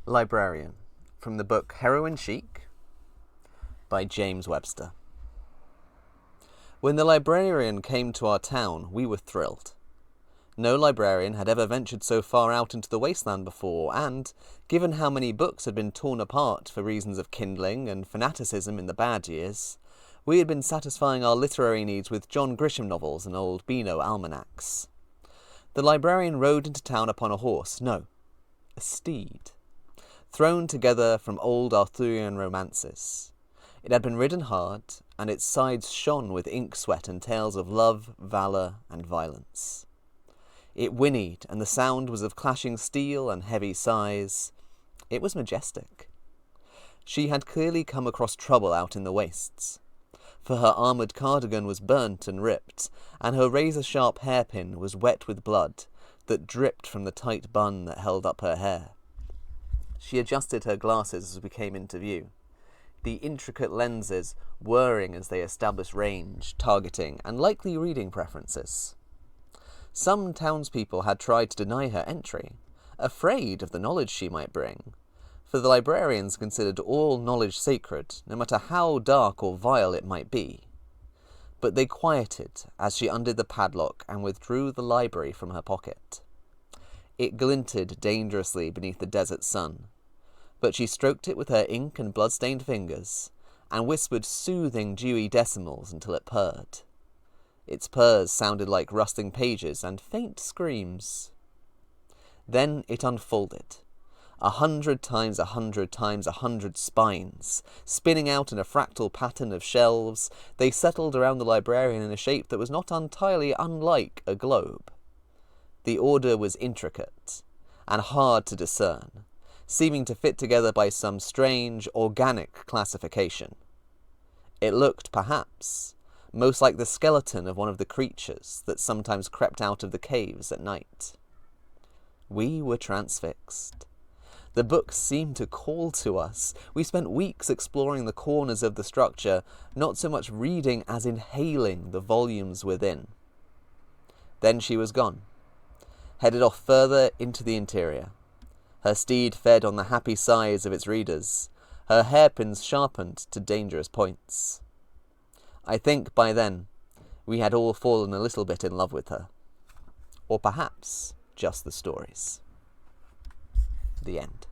Librarian, from the book Heroine Chic by James Webster. When the librarian came to our town, we were thrilled. No librarian had ever ventured so far out into the wasteland before, and, given how many books had been torn apart for reasons of kindling and fanaticism in the bad years, we had been satisfying our literary needs with John Grisham novels and old Beano almanacs. The librarian rode into town upon a horse, no, a steed, thrown together from old Arthurian romances. It had been ridden hard, and its sides shone with ink sweat and tales of love, valour, and violence. It whinnied, and the sound was of clashing steel and heavy sighs. It was majestic. She had clearly come across trouble out in the wastes, for her armoured cardigan was burnt and ripped, and her razor-sharp hairpin was wet with blood that dripped from the tight bun that held up her hair. She adjusted her glasses as we came into view, the intricate lenses whirring as they established range, targeting, and likely reading preferences. Some townspeople had tried to deny her entry, afraid of the knowledge she might bring, for the librarians considered all knowledge sacred, no matter how dark or vile it might be. But they quieted as she undid the padlock and withdrew the library from her pocket. It glinted dangerously beneath the desert sun, but she stroked it with her ink and blood-stained fingers, and whispered soothing dewy decimals until it purred. Its purrs sounded like rustling pages and faint screams. Then it unfolded, 100 times 100 times 100 spines, spinning out in a fractal pattern of shelves. They settled around the librarian in a shape that was not entirely unlike a globe. The order was intricate and hard to discern, seeming to fit together by some strange, organic classification. It looked, perhaps, most like the skeleton of one of the creatures that sometimes crept out of the caves at night. We were transfixed. The book seemed to call to us. We spent weeks exploring the corners of the structure, not so much reading as inhaling the volumes within. Then she was gone, headed off further into the interior. Her steed fed on the happy sighs of its readers, her hairpins sharpened to dangerous points. I think by then we had all fallen a little bit in love with her. Or perhaps just the stories. The end.